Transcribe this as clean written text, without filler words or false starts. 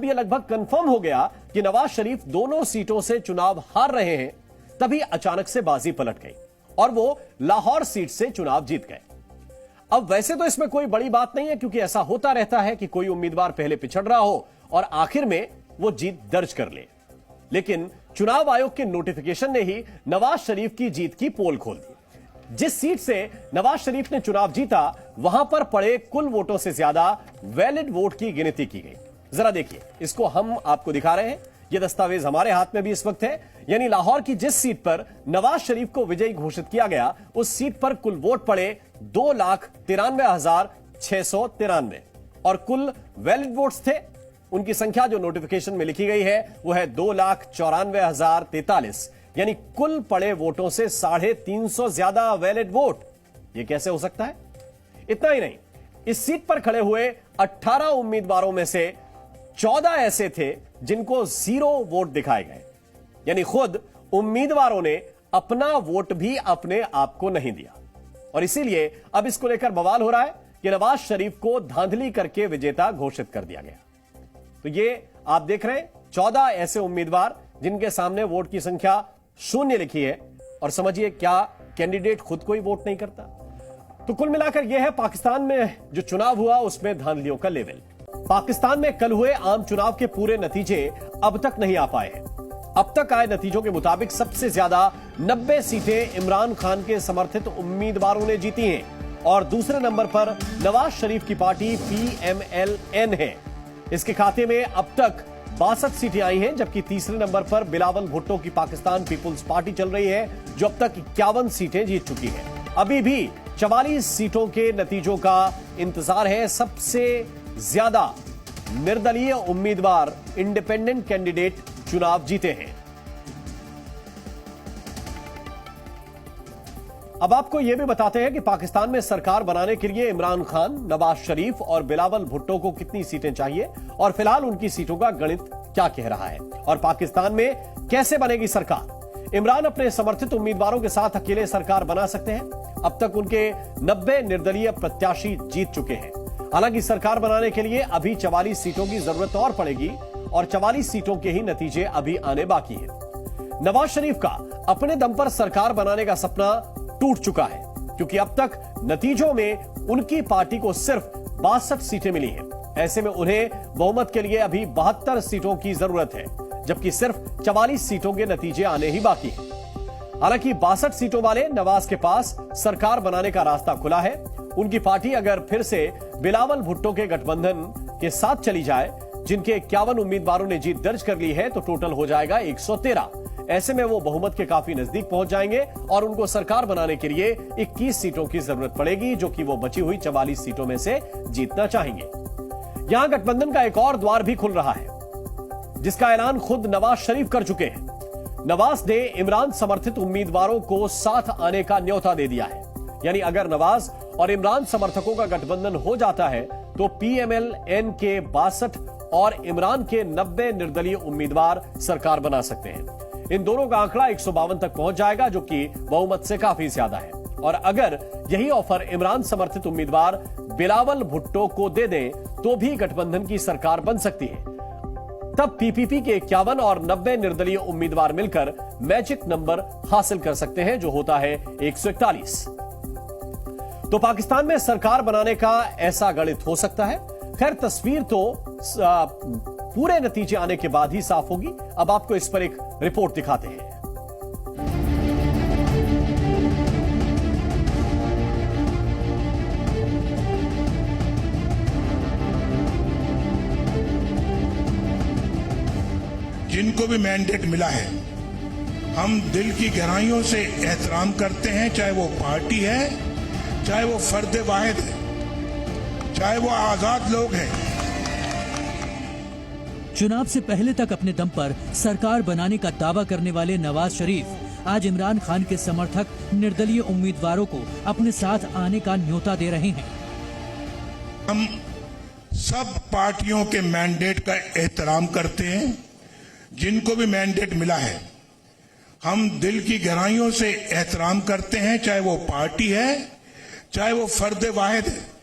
ये लगभग कंफर्म हो गया कि नवाज शरीफ दोनों सीटों से चुनाव हार रहे हैं, तभी अचानक से बाजी पलट गई और वो लाहौर सीट से चुनाव जीत गए। अब वैसे तो इसमें कोई बड़ी बात नहीं है, क्योंकि ऐसा होता रहता है कि कोई उम्मीदवार पहले पिछड़ रहा हो और आखिर में वो जीत दर्ज कर ले। लेकिन चुनाव आयोग के नोटिफिकेशन ने ही नवाज शरीफ की जीत की पोल खोल दी। जिस सीट से नवाज शरीफ ने चुनाव जीता, वहां पर पड़े कुल वोटों से ज्यादा वैलिड वोट की गिनती की गई। जरा देखिए, इसको हम आपको दिखा रहे हैं। यह दस्तावेज हमारे हाथ में भी इस वक्त है। यानी लाहौर की जिस सीट पर नवाज शरीफ को विजयी घोषित किया गया, उस सीट पर कुल वोट पड़े 2,93,693 और कुल वैलिड वोट्स थे, उनकी संख्या जो नोटिफिकेशन में लिखी गई है वो है 2,94,043। यानी कुल पड़े वोटों से 350 ज्यादा वैलिड वोट। यह कैसे हो सकता है? इतना ही नहीं, इस सीट पर खड़े हुए 18 उम्मीदवारों में से 14 ऐसे थे जिनको 0 वोट दिखाए गए। यानी खुद उम्मीदवारों ने अपना वोट भी अपने आप को नहीं दिया। और इसीलिए अब इसको लेकर बवाल हो रहा है कि नवाज शरीफ को धांधली करके विजेता घोषित कर दिया गया। तो ये आप देख रहे हैं 14 ऐसे उम्मीदवार जिनके सामने वोट की संख्या 0 लिखी है। और समझिए, क्या कैंडिडेट खुद कोई वोट नहीं करता? तो कुल मिलाकर यह है पाकिस्तान में जो चुनाव हुआ उसमें धांधलियों का लेवल। पाकिस्तान में कल हुए आम चुनाव के पूरे नतीजे अब तक नहीं आ पाए हैं। अब तक आए नतीजों के मुताबिक सबसे ज्यादा 90 सीटें इमरान खान के समर्थित उम्मीदवारों ने जीती हैं और दूसरे नंबर पर नवाज शरीफ की पार्टी PMLN है। इसके खाते में अब तक 62 सीटें आई हैं, जबकि तीसरे नंबर पर बिलावल भुट्टो की पाकिस्तान पीपुल्स पार्टी चल रही है, जो अब तक 51 सीटें जीत चुकी है। अभी भी 44 सीटों के नतीजों का इंतजार है। सबसे ज्यादा निर्दलीय उम्मीदवार इंडिपेंडेंट कैंडिडेट चुनाव जीते हैं। अब आपको यह भी बताते हैं कि पाकिस्तान में सरकार बनाने के लिए इमरान खान, नवाज शरीफ और बिलावल भुट्टो को कितनी सीटें चाहिए और फिलहाल उनकी सीटों का गणित क्या कह रहा है और पाकिस्तान में कैसे बनेगी सरकार। इमरान अपने समर्थित उम्मीदवारों के साथ अकेले सरकार बना सकते हैं। अब तक उनके 90 निर्दलीय प्रत्याशी जीत चुके हैं। हालांकि सरकार बनाने के लिए अभी 44 सीटों की जरूरत और पड़ेगी और 44 सीटों के ही नतीजे अभी आने बाकी हैं। नवाज शरीफ का अपने दम पर सरकार बनाने का सपना टूट चुका है, क्योंकि अब तक नतीजों में उनकी पार्टी को सिर्फ 62 सीटें मिली हैं। ऐसे में उन्हें बहुमत के लिए अभी 72 सीटों की जरूरत है, जबकि सिर्फ 44 सीटों के नतीजे आने ही बाकी हैं। हालांकि 62 सीटों वाले नवाज के पास सरकार बनाने का रास्ता खुला है। उनकी पार्टी अगर फिर से बिलावल भुट्टो के गठबंधन के साथ चली जाए, जिनके 51 उम्मीदवारों ने जीत दर्ज कर ली है, तो टोटल हो जाएगा 113। ऐसे में वो बहुमत के काफी नजदीक पहुंच जाएंगे और उनको सरकार बनाने के लिए 21 सीटों की जरूरत पड़ेगी, जो कि वो बची हुई 44 सीटों में से जीतना चाहेंगे। यहां गठबंधन का एक और द्वार भी खुल रहा है, जिसका ऐलान खुद नवाज शरीफ कर चुके हैं। नवाज ने इमरान समर्थित उम्मीदवारों को साथ आने का न्योता दे दिया है। यानी अगर नवाज और इमरान समर्थकों का गठबंधन हो जाता है, तो PMLN के 62 और इमरान के 90 निर्दलीय उम्मीदवार सरकार बना सकते हैं। इन दोनों का आंकड़ा 152 तक पहुंच जाएगा, जो कि बहुमत से काफी ज्यादा है। और अगर यही ऑफर इमरान समर्थित उम्मीदवार बिलावल भुट्टो को दे दें, तो भी गठबंधन की सरकार बन सकती है। तब PPP के 51 और 90 निर्दलीय उम्मीदवार मिलकर मैजिक नंबर हासिल कर सकते हैं, जो होता है 141। तो पाकिस्तान में सरकार बनाने का ऐसा गणित हो सकता है। खैर, तस्वीर तो पूरे नतीजे आने के बाद ही साफ होगी। अब आपको इस पर एक रिपोर्ट दिखाते हैं। जिनको भी मैंडेट मिला है, हम दिल की गहराइयों से एहतराम करते हैं, चाहे वो पार्टी है, चाहे वो फर्द वाहिद है, चाहे वो आजाद लोग हैं। चुनाव से पहले तक अपने दम पर सरकार बनाने का दावा करने वाले नवाज शरीफ आज इमरान खान के समर्थक निर्दलीय उम्मीदवारों को अपने साथ आने का न्योता दे रहे हैं। हम सब पार्टियों के मैंडेट का एहतराम करते हैं। जिनको भी मैंडेट मिला है, हम दिल की गहराइयों से एहतराम करते हैं, चाहे वो पार्टी है, चाहे वो फर्द वाहिद है।